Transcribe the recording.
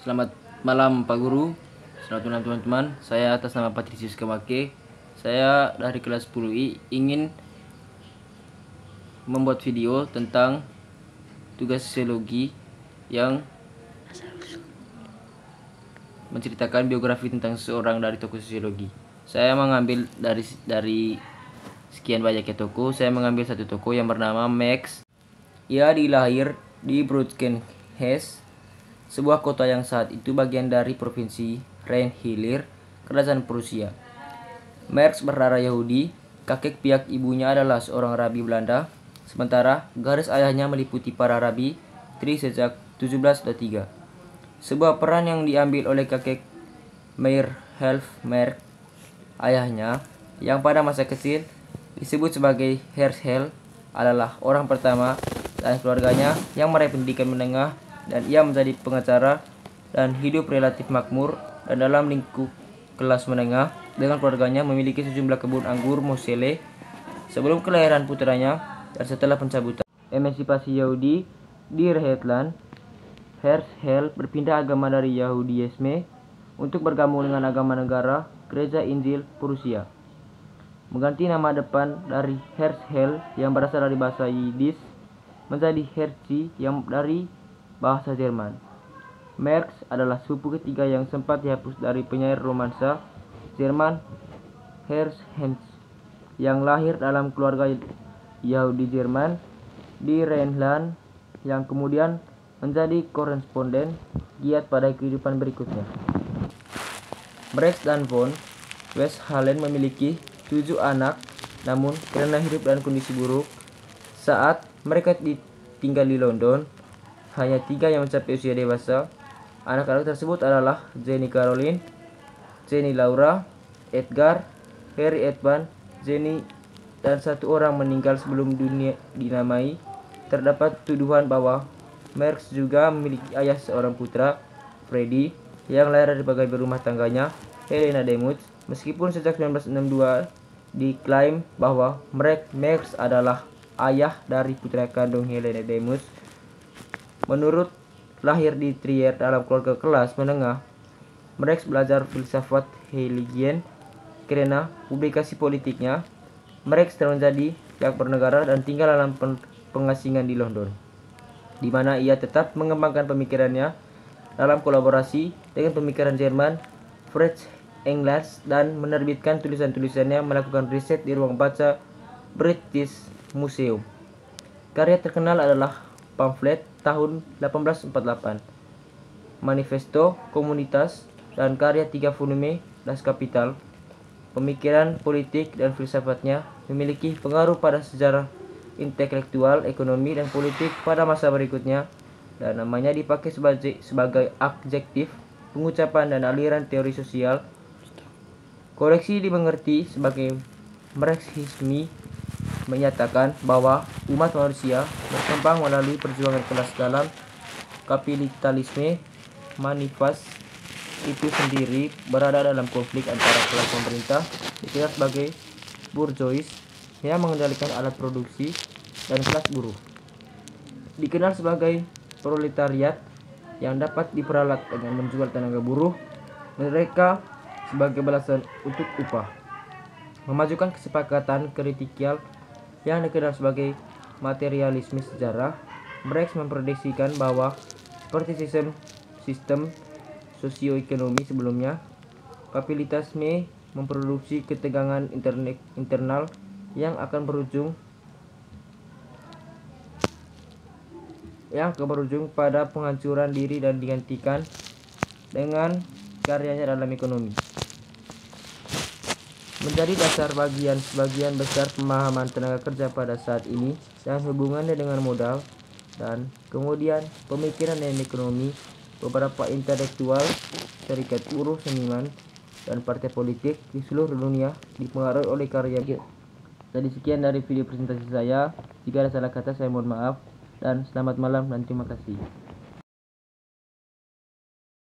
Selamat malam Pak Guru, selamat malam teman-teman. Saya atas nama Patrisius Kemake. Saya dari kelas 10I ingin membuat video tentang tugas sosiologi yang menceritakan biografi tentang seseorang dari tokoh sosiologi. Saya mengambil dari sekian banyaknya tokoh, saya mengambil satu tokoh yang bernama Max. Ia dilahir di Bruggenhese, sebuah kota yang saat itu bagian dari provinsi Rhine-Hillir, kerajaan Prusia. Marx berdarah Yahudi, kakek pihak ibunya adalah seorang rabi Belanda, sementara garis ayahnya meliputi para rabi Tri sejak 1703. Sebuah peran yang diambil oleh kakek Meyer Marx, ayahnya, yang pada masa kecil disebut sebagai Herzl, adalah orang pertama dan keluarganya yang meraih pendidikan menengah, dan ia menjadi pengacara dan hidup relatif makmur dan dalam lingkup kelas menengah dengan keluarganya memiliki sejumlah kebun anggur Moselle sebelum kelahiran putranya dan setelah pencabutan emansipasi Yahudi di Rhineland. Herzl berpindah agama dari Yahudiisme untuk bergabung dengan agama negara Gereja Injil Prusia, mengganti nama depan dari Herzl yang berasal dari bahasa Yiddish menjadi Herzi yang dari bahasa Jerman. Marx adalah sepupu ketiga yang sempat dihapus dari penyair romansa Jerman Ernst Hemingway, yang lahir dalam keluarga Yahudi Jerman di Rhineland, yang kemudian menjadi koresponden giat pada kehidupan berikutnya. Marx dan von Westphalen memiliki 7 anak, namun karena hidup dan kondisi buruk saat mereka tinggal di London, hanya 3 yang mencapai usia dewasa. Anak-anak tersebut adalah Jenny Caroline, Jenny Laura, Edgar, Harry Edmund, Jenny, dan 1 orang meninggal sebelum dunia dinamai. Terdapat tuduhan bahwa Marx juga memiliki ayah seorang putra, Freddy, yang lahir dari pegawai rumah tangganya, Helena Demuth, meskipun sejak 1962 diklaim bahwa Marx adalah ayah dari putra kandung Helena Demuth. Menurut lahir di Trier dalam keluarga kelas menengah, Marx belajar filsafat Hegelian. Karena publikasi politiknya, Marx menjadi pihak bernegara dan tinggal dalam pengasingan di London, di mana ia tetap mengembangkan pemikirannya dalam kolaborasi dengan pemikiran Jerman Friedrich Engels dan menerbitkan tulisan-tulisannya, melakukan riset di ruang baca British Museum. Karya terkenal adalah pamflet tahun 1848, Manifesto Komunitas, dan karya 3 volume Das Kapital. Pemikiran politik dan filsafatnya memiliki pengaruh pada sejarah intelektual, ekonomi, dan politik pada masa berikutnya, dan namanya dipakai sebagai adjektif pengucapan dan aliran teori sosial. Koreksi dimengerti sebagai Marxisme menyatakan bahwa umat manusia berkembang melalui perjuangan kelas dalam kapitalisme. Manifest itu sendiri berada dalam konflik antara kelas pemerintah, dikenal sebagai bourgeois, yang mengendalikan alat produksi, dan kelas buruh, dikenal sebagai proletariat, yang dapat diperalat dengan menjual tenaga buruh mereka sebagai balasan untuk upah. Memajukan kesepakatan kritikal yang dikenal sebagai materialisme sejarah. Marx memprediksikan bahwa seperti sistem sosioekonomi sebelumnya, kapitalisme memproduksi ketegangan internal yang akan berujung pada penghancuran diri dan digantikan dengan karyanya dalam ekonomi. Menjadi dasar sebagian besar pemahaman tenaga kerja pada saat ini dan hubungannya dengan modal, dan kemudian pemikiran dan ekonomi. Beberapa intelektual, serikat buruh, seniman, dan partai politik di seluruh dunia dipengaruhi oleh karya. Jadi sekian dari video presentasi saya. Jika ada salah kata saya mohon maaf, dan selamat malam dan terima kasih.